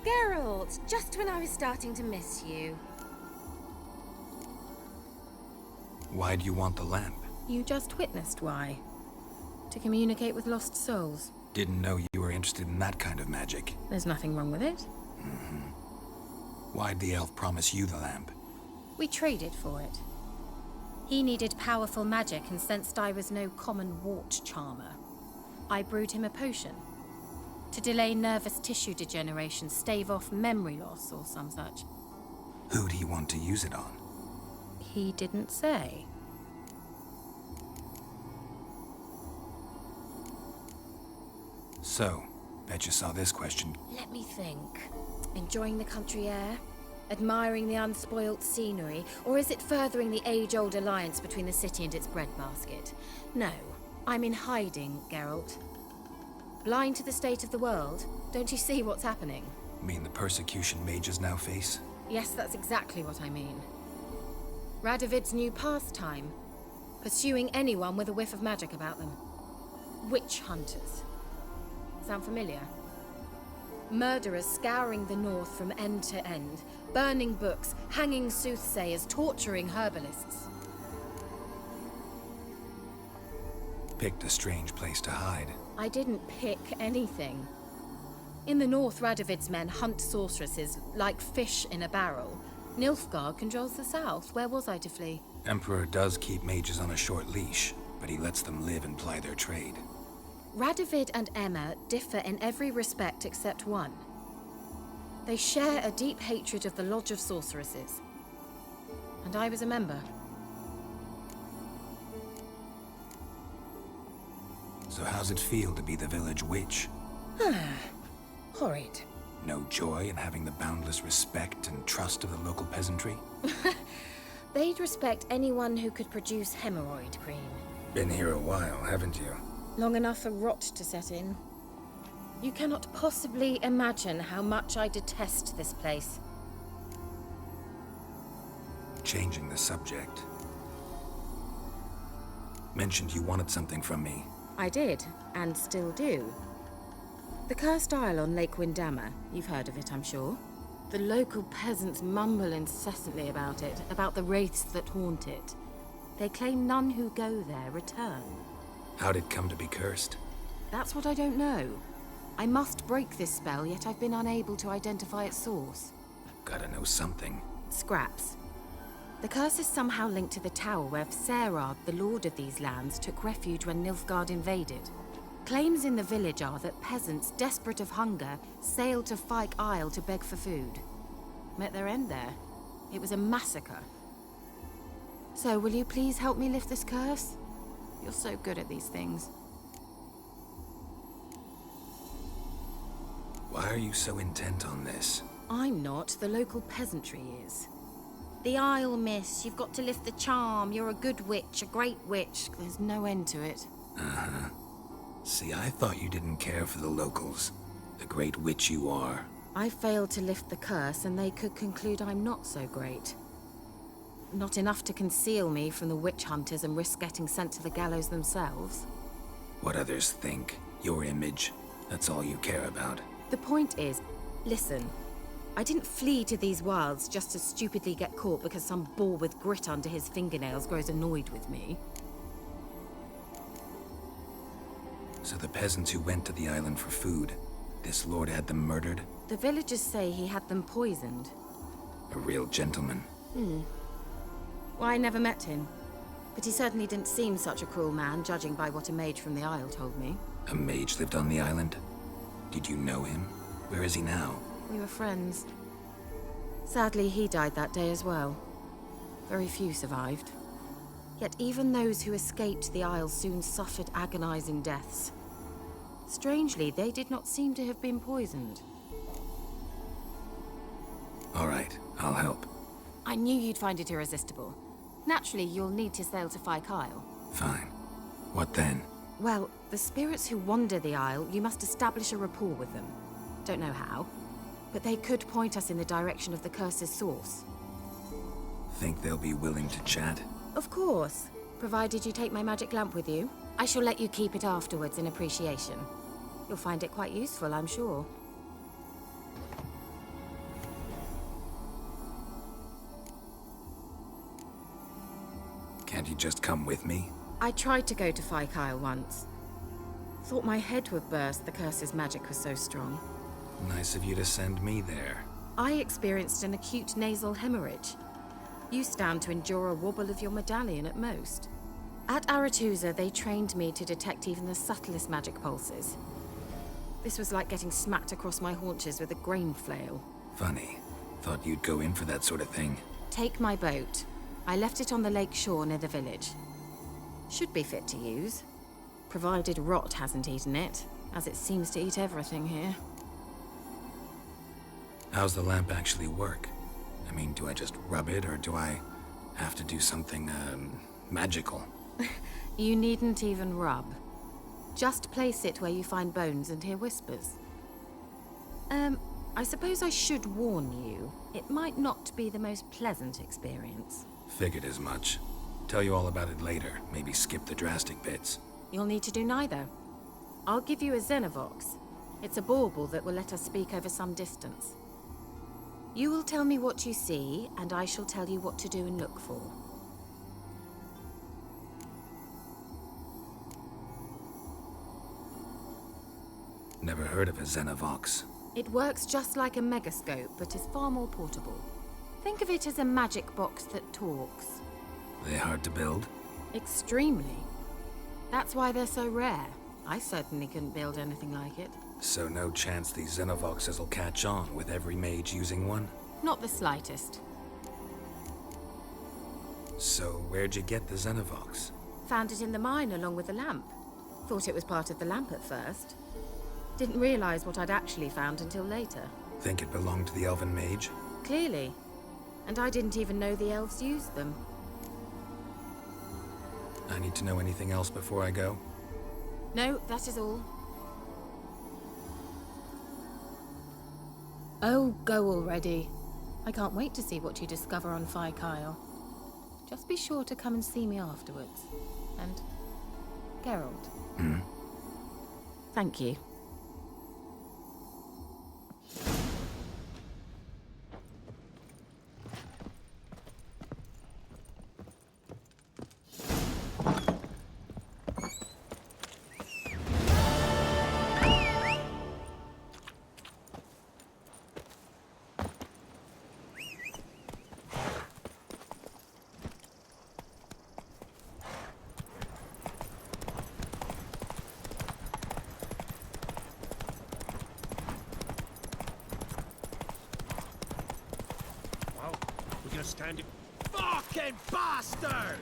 Geralt, just when I was starting to miss you. Why do you want the lamp? You just witnessed why. To communicate with lost souls. Didn't know you were interested in that kind of magic. There's nothing wrong with it. Why'd the elf promise you the lamp? We traded for it. He needed powerful magic and sensed I was no common wart charmer. I brewed him a potion. To delay nervous tissue degeneration, stave off memory loss or some such. Who'd he want to use it on? He didn't say. So, bet you saw this question. Let me think. Enjoying the country air? Admiring the unspoilt scenery? Or is it furthering the age-old alliance between the city and its breadbasket? No, I'm in hiding, Geralt. Blind to the state of the world? Don't you see what's happening? Mean the persecution mages now face? Yes, that's exactly what I mean. Radovid's new pastime. Pursuing anyone with a whiff of magic about them. Witch hunters. Sound familiar? Murderers scouring the north from end to end, burning books, hanging soothsayers, torturing herbalists. Picked a strange place to hide. I didn't pick anything. In the north, Radovid's men hunt sorceresses like fish in a barrel. Nilfgaard controls the south. Where was I to flee? Emperor does keep mages on a short leash, but he lets them live and ply their trade. Radovid and Emma differ in every respect except one. They share a deep hatred of the Lodge of Sorceresses. And I was a member. So how's it feel to be the village witch? Horrid. No joy in having the boundless respect and trust of the local peasantry? They'd respect anyone who could produce hemorrhoid cream. Been here a while, haven't you? Long enough for rot to set in. You cannot possibly imagine how much I detest this place. Changing the subject. Mentioned you wanted something from me. I did, and still do. The Cursed Isle on Lake Windammer. You've heard of it, I'm sure. The local peasants mumble incessantly about it, about the wraiths that haunt it. They claim none who go there return. How'd it come to be cursed? That's what I don't know. I must break this spell, yet I've been unable to identify its source. Gotta know something. Scraps. The curse is somehow linked to the tower where Serad, the lord of these lands, took refuge when Nilfgaard invaded. Claims in the village are that peasants, desperate of hunger, sailed to Fyke Isle to beg for food. Met their end there. It was a massacre. So, will you please help me lift this curse? You're so good at these things. Why are you so intent on this? I'm not. The local peasantry is. The Isle, miss. You've got to lift the charm. You're a good witch, a great witch. There's no end to it. Uh-huh. See, I thought you didn't care for the locals. The great witch you are. I failed to lift the curse, and they could conclude I'm not so great. Not enough to conceal me from the witch hunters and risk getting sent to the gallows themselves. What others think, your image, that's all you care about. The point is, listen, I didn't flee to these wilds just to stupidly get caught because some boar with grit under his fingernails grows annoyed with me. So the peasants who went to the island for food, this lord had them murdered? The villagers say he had them poisoned. A real gentleman. Well, I never met him. But he certainly didn't seem such a cruel man, judging by what a mage from the Isle told me. A mage lived on the island? Did you know him? Where is he now? We were friends. Sadly, he died that day as well. Very few survived. Yet even those who escaped the Isle soon suffered agonizing deaths. Strangely, they did not seem to have been poisoned. All right, I'll help. I knew you'd find it irresistible. Naturally, you'll need to sail to Fyke Isle. Fine. What then? Well, the spirits who wander the Isle, you must establish a rapport with them. Don't know how, but they could point us in the direction of the curse's source. Think they'll be willing to chat? Of course, provided you take my magic lamp with you. I shall let you keep it afterwards in appreciation. You'll find it quite useful, I'm sure. just come with me? I tried to go to Fyke Isle once. Thought my head would burst, the curse's magic was so strong. Nice of you to send me there. I experienced an acute nasal hemorrhage. You stand to endure a wobble of your medallion at most. At Aretusa, they trained me to detect even the subtlest magic pulses. This was like getting smacked across my haunches with a grain flail. Funny. Thought you'd go in for that sort of thing. Take my boat. I left it on the lake shore near the village. Should be fit to use. Provided rot hasn't eaten it, as it seems to eat everything here. How's the lamp actually work? I mean, do I just rub it, or do I have to do something, magical? You needn't even rub. Just place it where you find bones and hear whispers. I suppose I should warn you, it might not be the most pleasant experience. Figured as much. Tell you all about it later, maybe skip the drastic bits. You'll need to do neither. I'll give you a Xenovox. It's a bauble that will let us speak over some distance. You will tell me what you see, and I shall tell you what to do and look for. Never heard of a Xenovox. It works just like a megascope, but is far more portable. Think of it as a magic box that talks. They hard to build? Extremely. That's why they're so rare. I certainly couldn't build anything like it. So no chance these Xenovoxes will catch on with every mage using one? Not the slightest. So where'd you get the Xenovox? Found it in the mine along with the lamp. Thought it was part of the lamp at first. Didn't realize what I'd actually found until later. Think it belonged to the elven mage? Clearly. And I didn't even know the elves used them. I need to know anything else before I go? No, that is all. Oh, go already. I can't wait to see what you discover on Fyke Isle. Just be sure to come and see me afterwards. And Geralt. Hmm? Thank you. Stand it. Fucking bastard!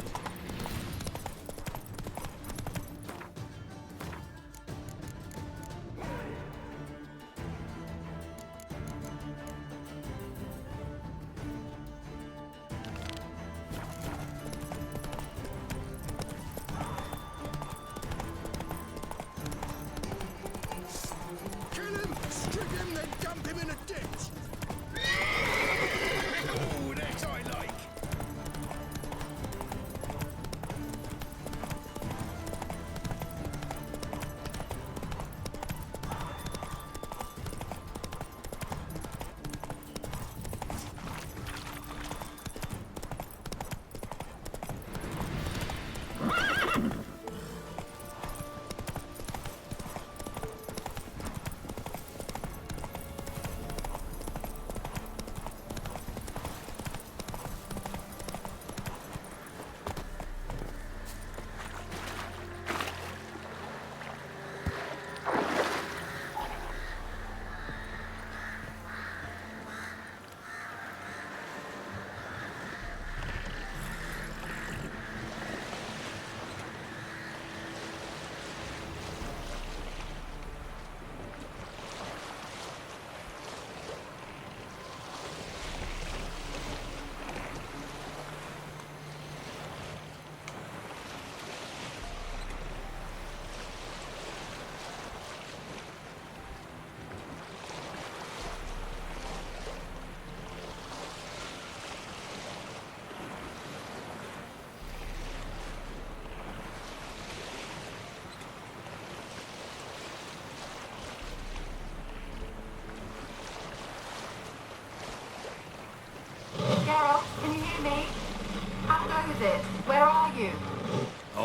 Kill him! Strip him, then dump him in a ditch! Oh, that I like!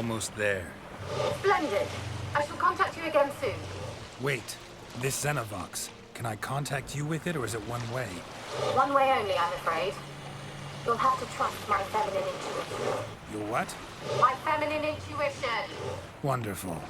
Almost there. Splendid. I shall contact you again soon. Wait, this Xenovox. Can I contact you with it, or is it one way? One way only, I'm afraid. You'll have to trust my feminine intuition. Your what? My feminine intuition! Wonderful.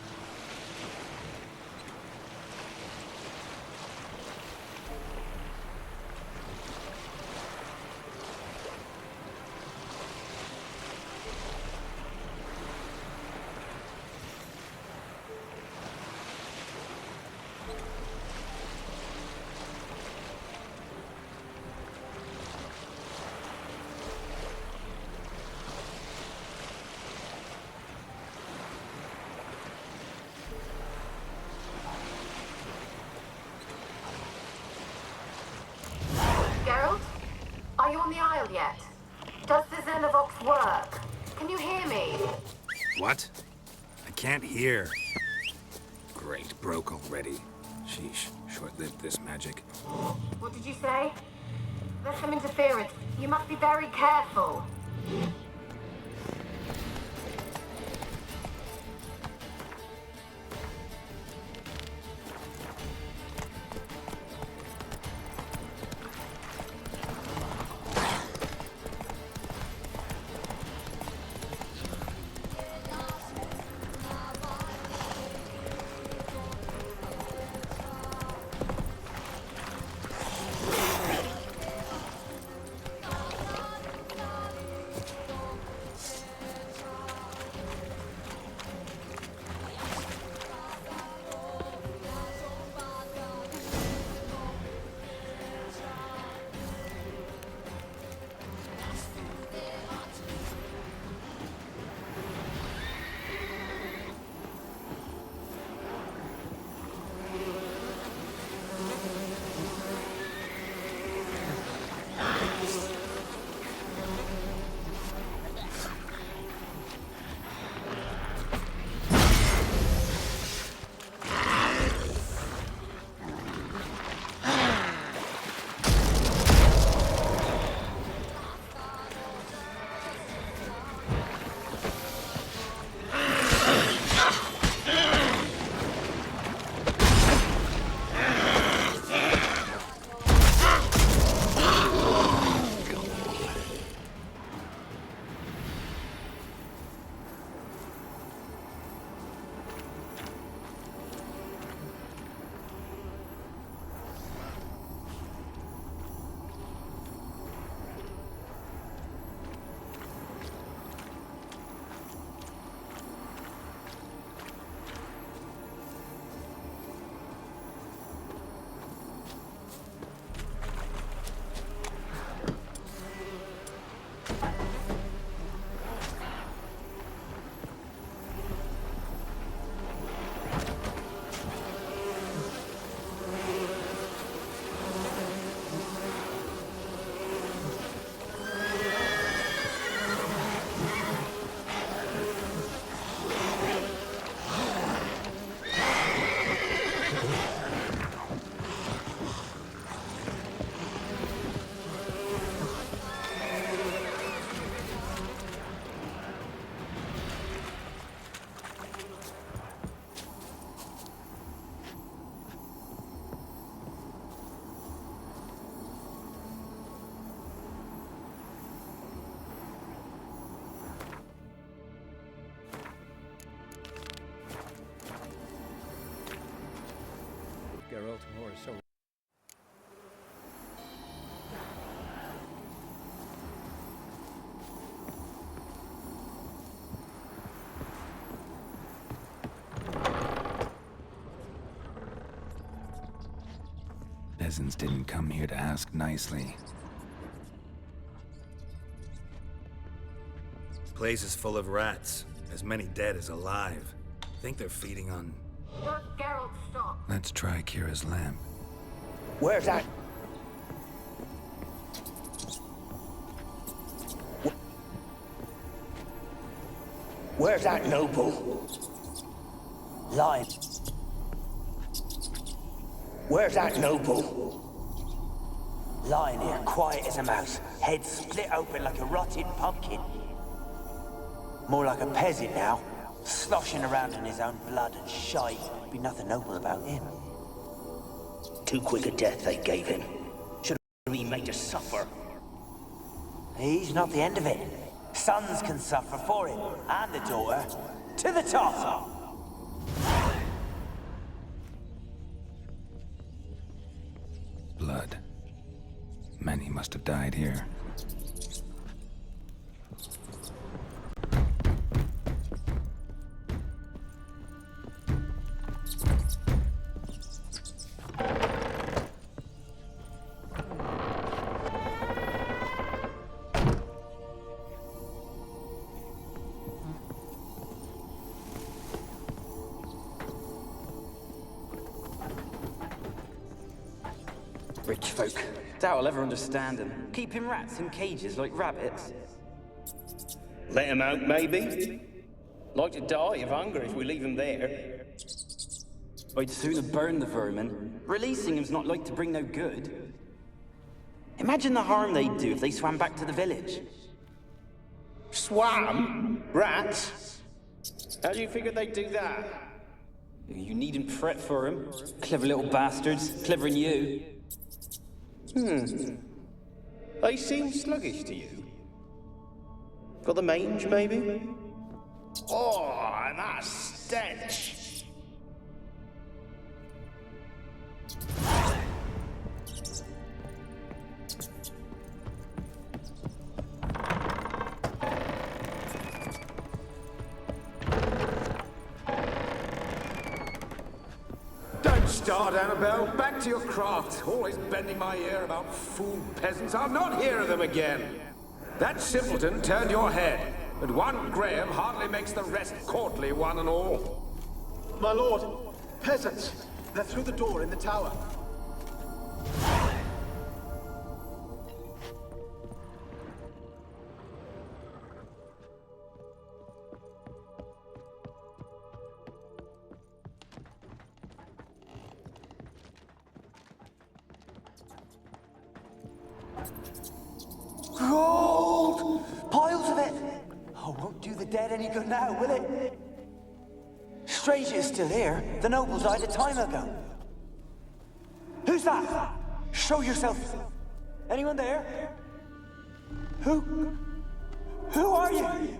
Geralt? Are you on the Isle yet? Does the Xenovox work? Can you hear me? What? I can't hear. Great, broke already. Sheesh, short-lived this magic. What did you say? There's some interference. You must be very careful. Geralt more so. Peasants didn't come here to ask nicely. Place is full of rats. As many dead as alive. Think they're feeding on... Geralt, stop. Let's try Kira's lamp. Where's that? Where's that noble? Lying. Where's that noble? Lying here, quiet as a mouse, head split open like a rotting pumpkin. More like a peasant now, Sloshing around in his own blood and shite. Be nothing noble about him. Too quick a death they gave him. Should have been made to suffer. He's not the end of it. Sons can suffer for him, and the daughter. To the top! Blood. Many must have died here. Rich folk. Doubt I'll ever understand them. Keeping rats in cages like rabbits. Let him out, maybe? Like to die of hunger if we leave him there. I'd sooner burn the vermin. Releasing him's not like to bring no good. Imagine the harm they'd do if they swam back to the village. Swam? Rats? How do you figure they'd do that? You needn't fret for 'em. Clever little bastards. Clever'n you. They seem sluggish to you. Got the mange, maybe? Oh, and that stench! Don't start, Annabelle. Back to your craft. Always bending my ear about fool peasants. I'll not hear of them again. That simpleton turned your head, but one Graham hardly makes the rest courtly, one and all. My lord, peasants. They're through the door in the tower. Gold! Piles of it! Oh, won't do the dead any good now, will it? Strange it's still here. The nobles died a time ago. Who's that? Show yourself. Anyone there? Who? Who are you?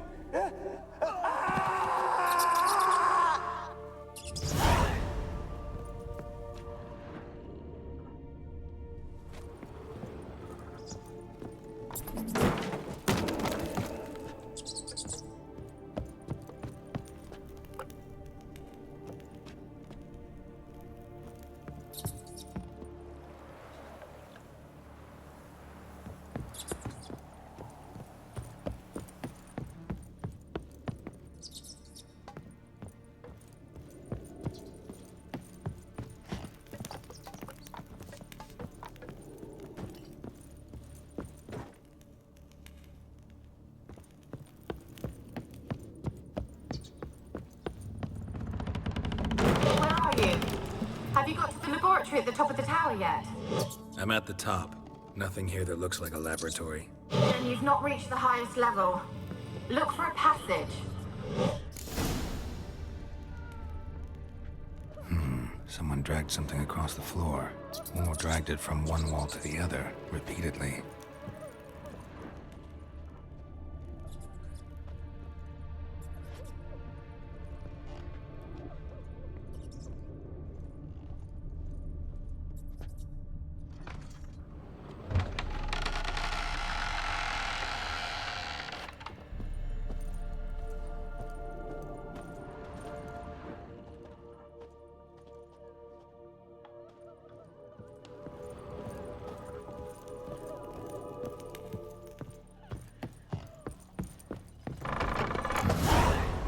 Have you got to the laboratory at the top of the tower yet? I'm at the top. Nothing here that looks like a laboratory. Then you've not reached the highest level. Look for a passage. Someone dragged something across the floor, or dragged it from one wall to the other, repeatedly.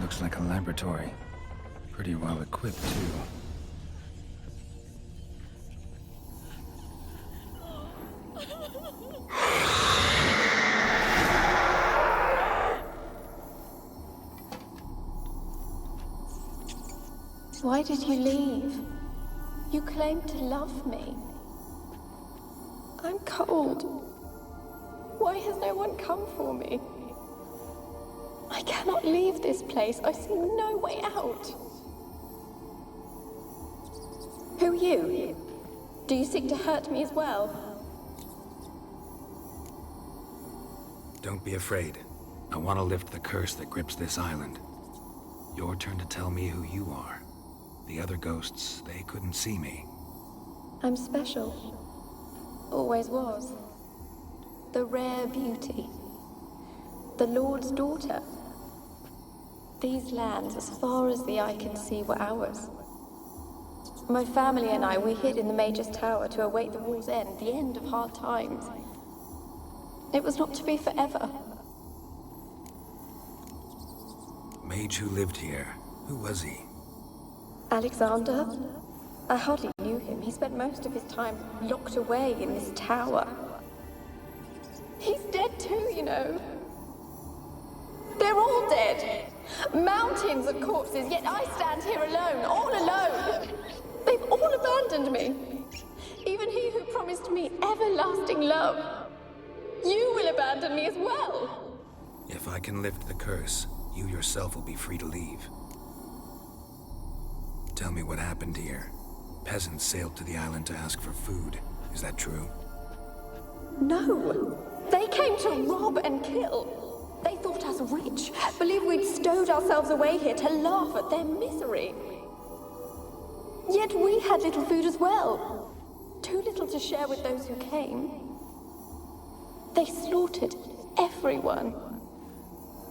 Looks like a laboratory. Pretty well equipped, too. Why did you leave? You claimed to love me. I'm cold. Why has no one come for me? I cannot leave this place. I see no way out. Who are you? Do you seek to hurt me as well? Don't be afraid. I want to lift the curse that grips this island. Your turn to tell me who you are. The other ghosts, they couldn't see me. I'm special. Always was. The rare beauty. The Lord's daughter. These lands, as far as the eye can see, were ours. My family and I, we hid in the Mage's Tower to await the war's end, the end of hard times. It was not to be forever. Mage who lived here, who was he? Alexander? I hardly knew him. He spent most of his time locked away in this tower. He's dead too, you know. They're all dead. Mountains of corpses, yet I stand here alone, all alone. They've all abandoned me. Even he who promised me everlasting love. You will abandon me as well. If I can lift the curse, you yourself will be free to leave. Tell me what happened here. Peasants sailed to the island to ask for food. Is that true? No. They came to rob and kill. They thought us rich, believed we'd stowed ourselves away here to laugh at their misery. Yet we had little food as well. Too little to share with those who came. They slaughtered everyone.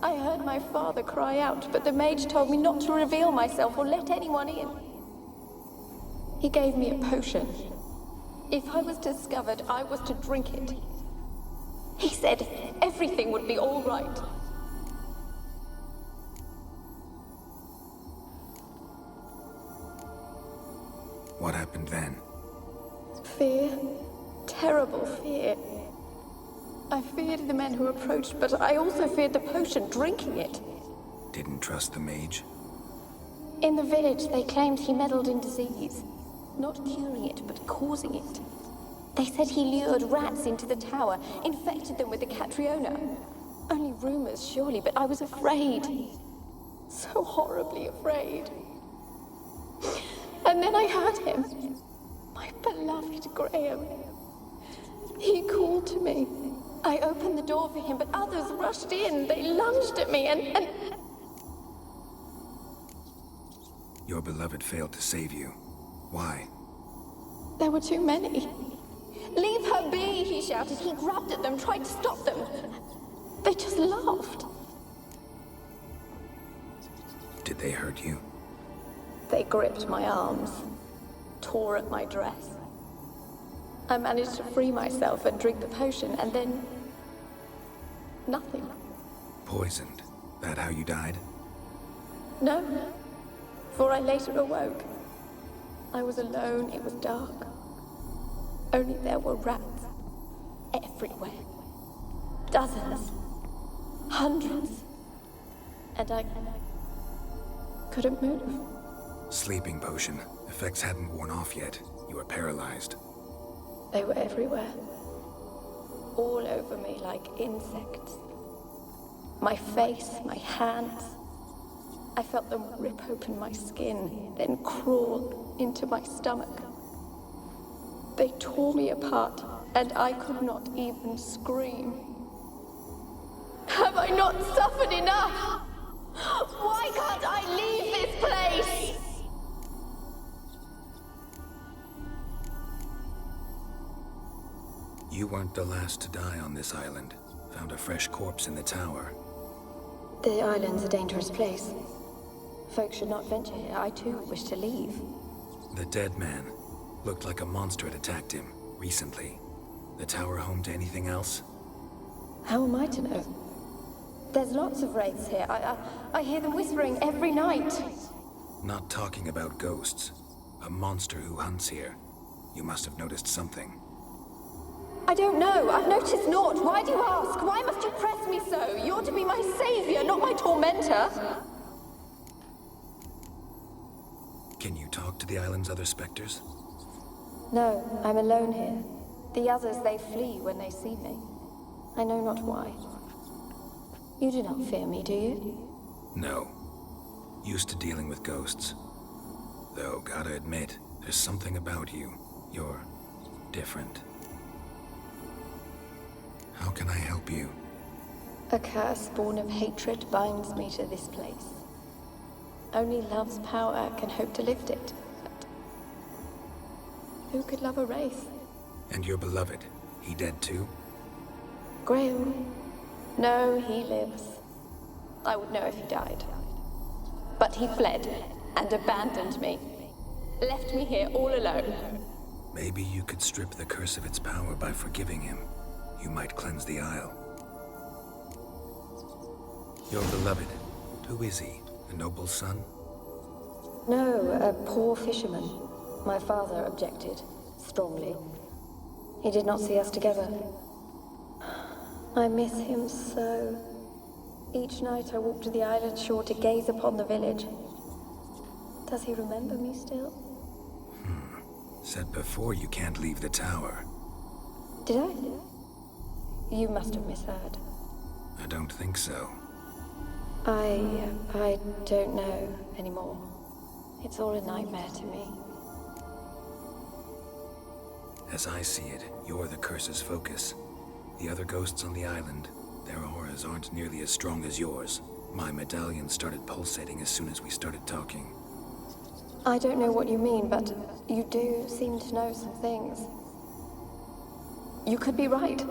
I heard my father cry out, but the mage told me not to reveal myself or let anyone in. He gave me a potion. If I was discovered, I was to drink it. He said everything would be all right. What happened then? Fear. Terrible fear. I feared the men who approached, but I also feared the potion, drinking it. Didn't trust the mage? In the village, they claimed he meddled in disease. Not curing it, but causing it. They said he lured rats into the tower, infected them with the Catriona. Only rumors, surely, but I was afraid. So horribly afraid. And then I heard him. My beloved Graham. He called to me. I opened the door for him, but others rushed in. They lunged at me and... Your beloved failed to save you. Why? There were too many. Leave her be, he shouted. He grabbed at them, tried to stop them. They just laughed. Did they hurt you? They gripped my arms, tore at my dress. I managed to free myself and drink the potion, and then... nothing. Poisoned? That how you died? No, for I later awoke. I was alone, it was dark. Only there were rats. Everywhere. Dozens. Hundreds. And I couldn't move. Sleeping potion. Effects hadn't worn off yet. You were paralyzed. They were everywhere. All over me like insects. My face, my hands. I felt them rip open my skin, then crawl into my stomach. They tore me apart, and I could not even scream. Have I not suffered enough? Why can't I leave this place? You weren't the last to die on this island. Found a fresh corpse in the tower. The island's a dangerous place. Folk should not venture here. I too wish to leave. The dead man. Looked like a monster had attacked him, recently. The tower home to anything else? How am I to know? There's lots of wraiths here. I hear them whispering every night. Not talking about ghosts. A monster who hunts here. You must have noticed something. I don't know. I've noticed naught. Why do you ask? Why must you press me so? You're to be my savior, not my tormentor. Can you talk to the island's other specters? No, I'm alone here. The others, they flee when they see me. I know not why. You do not fear me, do you? No. Used to dealing with ghosts. Though, gotta admit, there's something about you. You're different. How can I help you? A curse born of hatred binds me to this place. Only love's power can hope to lift it. But who could love a wraith? And your beloved, he dead too? Graham? No, he lives. I would know if he died. But he fled and abandoned me. Left me here all alone. Maybe you could strip the curse of its power by forgiving him. You might cleanse the Isle. Your beloved, who is he? A noble son? No, a poor fisherman. My father objected, strongly. He did not see us together. I miss him so. Each night I walk to the island shore to gaze upon the village. Does he remember me still? Said before you can't leave the tower. Did I? You must have misheard. I don't think so. I don't know anymore. It's all a nightmare to me. As I see it, you're the curse's focus. The other ghosts on the island, their auras aren't nearly as strong as yours. My medallion started pulsating as soon as we started talking. I don't know what you mean, but you do seem to know some things. You could be right.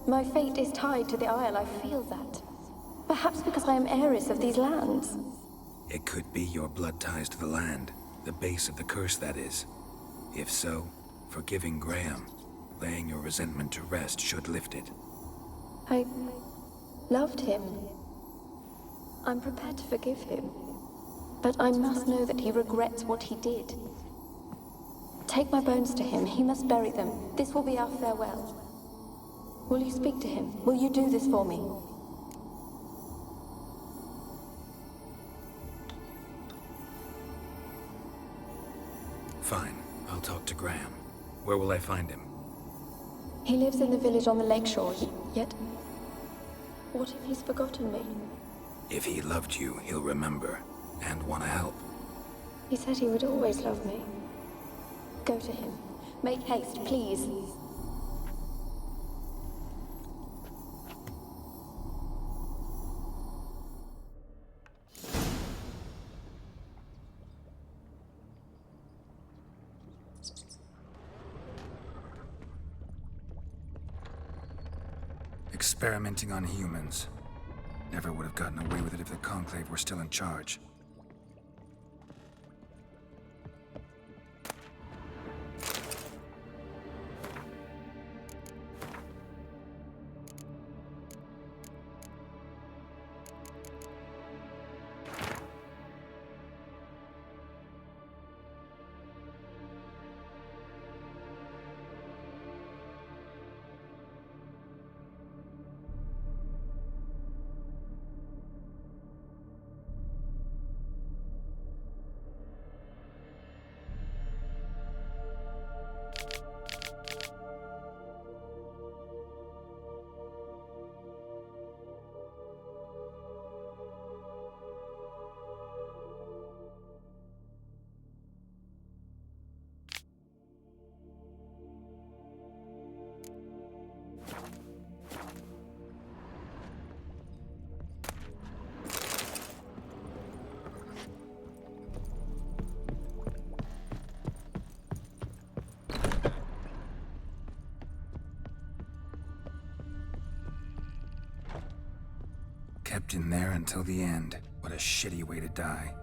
My fate is tied to the Isle, I feel that. Perhaps because I am heiress of these lands. It could be your blood ties to the land, the base of the curse, that is. If so, forgiving Graham, laying your resentment to rest should lift it. I loved him. I'm prepared to forgive him. But I must know that he regrets what he did. Take my bones to him. He must bury them. This will be our farewell. Will you speak to him? Will you do this for me? Fine. I'll talk to Graham. Where will I find him? He lives in the village on the lakeshore, yet... What if he's forgotten me? If he loved you, he'll remember, and want to help. He said he would always love me. Go to him. Make haste, please. Experimenting on humans. Never would have gotten away with it if the Conclave were still in charge. Kept in there until the end. What a shitty way to die.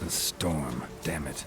Storm, damn it.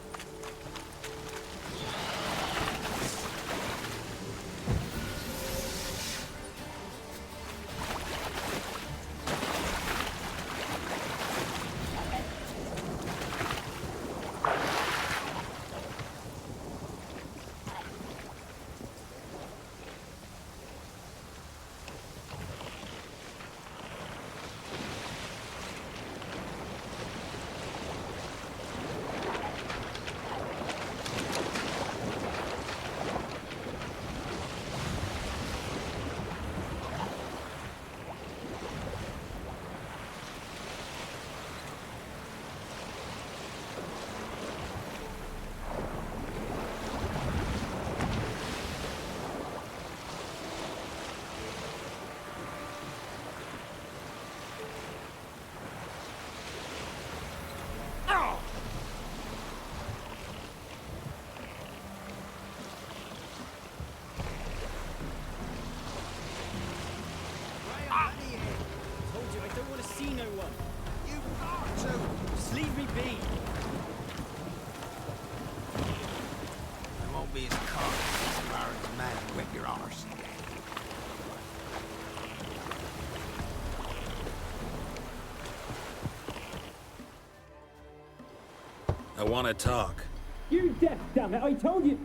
I want to talk. You're deaf, damn it! I told you!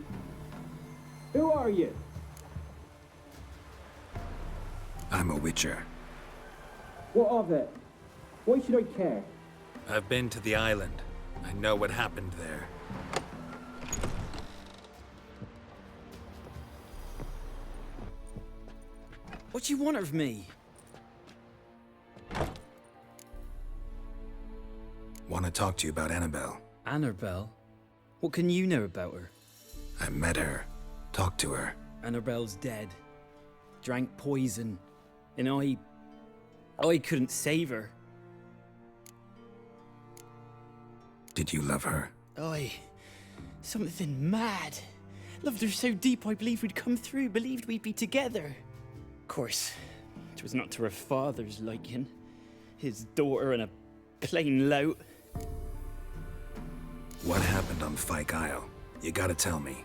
Who are you? I'm a witcher. What of it? Why should I care? I've been to the island. I know what happened there. What do you want of me? Want to talk to you about Annabelle. Annabelle? What can you know about her? I met her. Talked to her. Annabelle's dead. Drank poison. And I couldn't save her. Did you love her? Something mad. Loved her so deep I believed we'd come through, believed we'd be together. Of course, it was not to her father's liking. His daughter and a plain lout. What happened on Fyke Isle? You gotta tell me.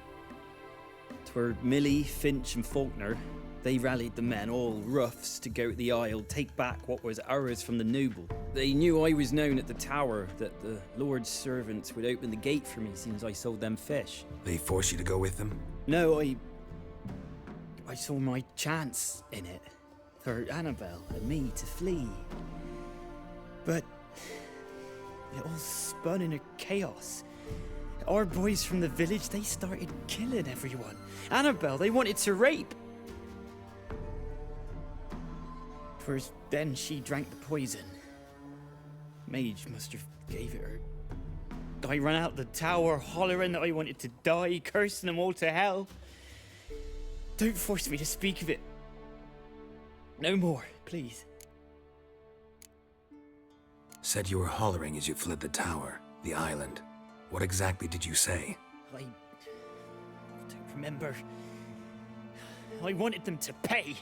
'Twere Millie, Finch and Faulkner. They rallied the men, all roughs, to go to the Isle, take back what was ours from the noble. They knew I was known at the tower, that the Lord's servants would open the gate for me since I sold them fish. They forced you to go with them? No, I saw my chance in it. For Annabelle and me to flee. But it all spun in a chaos. Our boys from the village, they started killing everyone. Annabelle, they wanted to rape. First, then she drank the poison. Mage must have gave it her. I ran out the tower, hollering that I wanted to die, cursing them all to hell. Don't force me to speak of it. No more, please. Said you were hollering as you fled the tower, the island. What exactly did you say? I don't remember. I wanted them to pay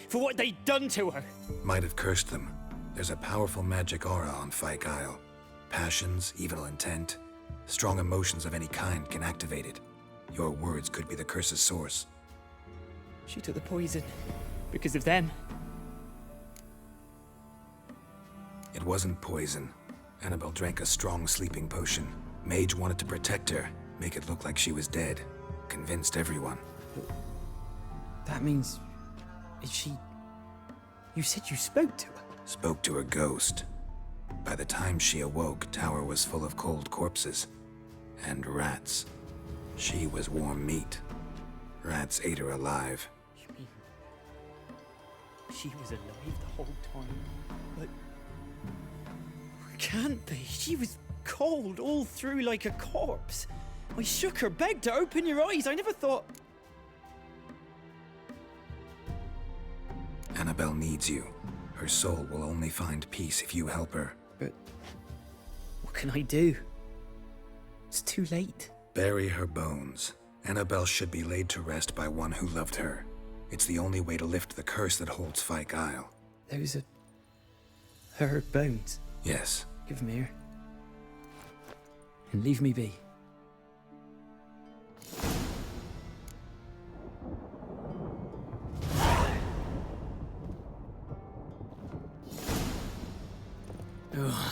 for what they'd done to her. Might have cursed them. There's a powerful magic aura on Fyke Isle. Passions, evil intent, strong emotions of any kind can activate it. Your words could be the curse's source. She took the poison because of them. It wasn't poison. Annabelle drank a strong sleeping potion. Mage wanted to protect her, make it look like she was dead. Convinced everyone. That means... is she... You said you spoke to her? Spoke to a ghost. By the time she awoke, tower was full of cold corpses. And rats. She was warm meat. Rats ate her alive. You mean... she was alive the whole time? But... can't be. She was cold all through like a corpse. I shook her, begged her, open your eyes. I never thought... Annabelle needs you. Her soul will only find peace if you help her. But what can I do? It's too late. Bury her bones. Annabelle should be laid to rest by one who loved her. It's the only way to lift the curse that holds Fyke Isle. Those are... her bones. Yes. Give them here. And leave me be. Ugh.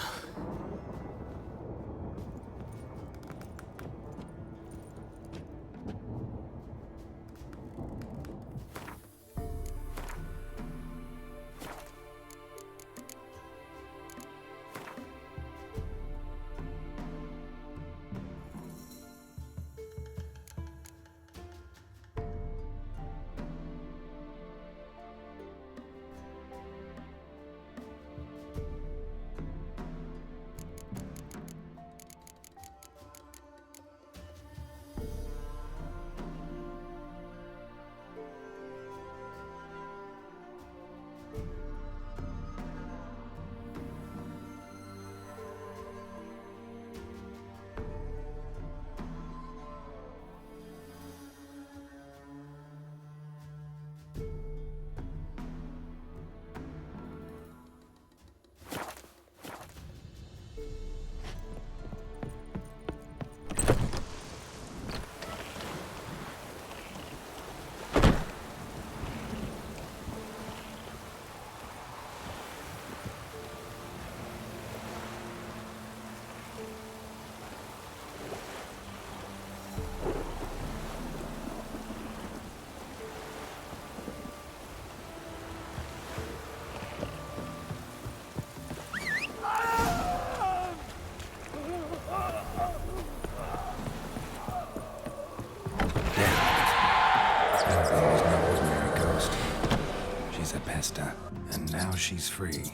And now she's free.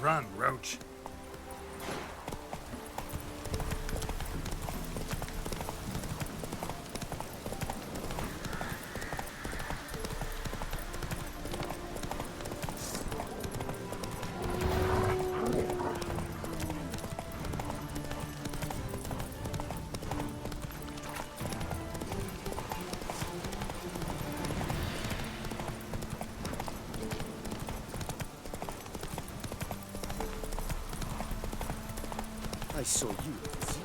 Run, Roach. I saw you at the zoo.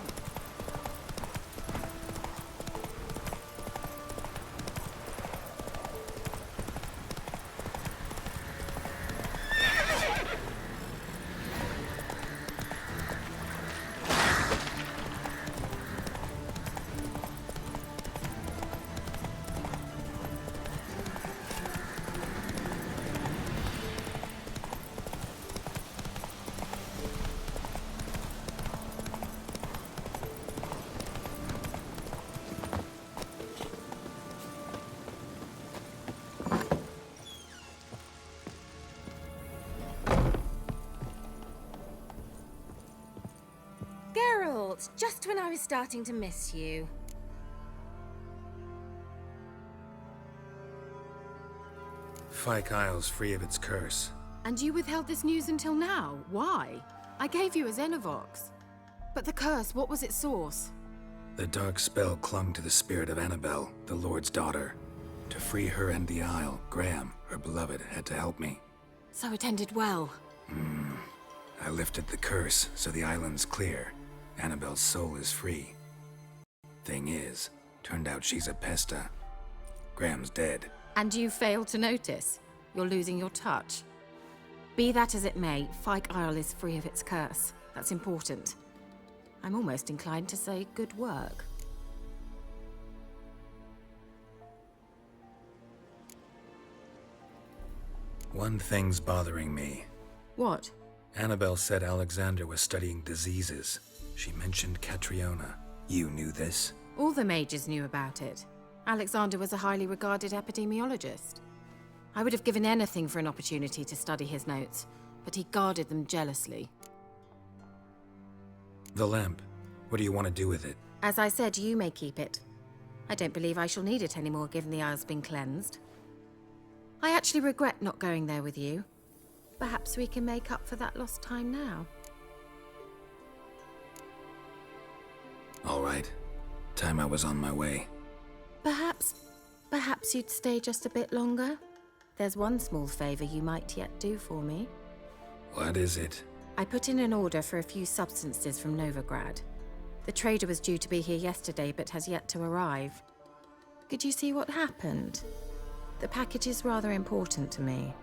thoughts just when I was starting to miss you. Fyke Isle's free of its curse. And you withheld this news until now? Why? I gave you a Xenovox. But the curse, what was its source? The dark spell clung to the spirit of Annabelle, the Lord's daughter. To free her and the Isle, Graham, her beloved, had to help me. So it ended well. I lifted the curse, so the island's clear. Annabelle's soul is free. Thing is, turned out she's a pesta. Graham's dead. And you failed to notice. You're losing your touch. Be that as it may, Fyke Isle is free of its curse. That's important. I'm almost inclined to say good work. One thing's bothering me. What? Annabelle said Alexander was studying diseases. She mentioned Catriona. You knew this? All the mages knew about it. Alexander was a highly regarded epidemiologist. I would have given anything for an opportunity to study his notes, but he guarded them jealously. The lamp. What do you want to do with it? As I said, you may keep it. I don't believe I shall need it anymore, given the Isle's been cleansed. I actually regret not going there with you. Perhaps we can make up for that lost time now. All right. Time I was on my way. Perhaps you'd stay just a bit longer? There's one small favor you might yet do for me. What is it? I put in an order for a few substances from Novigrad. The trader was due to be here yesterday, but has yet to arrive. Could you see what happened? The package is rather important to me.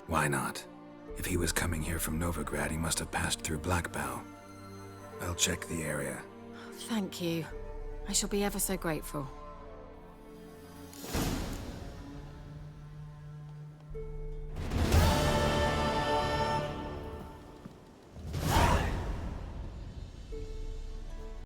Why not? If he was coming here from Novigrad, he must have passed through Blackbow. I'll check the area. Thank you. I shall be ever so grateful.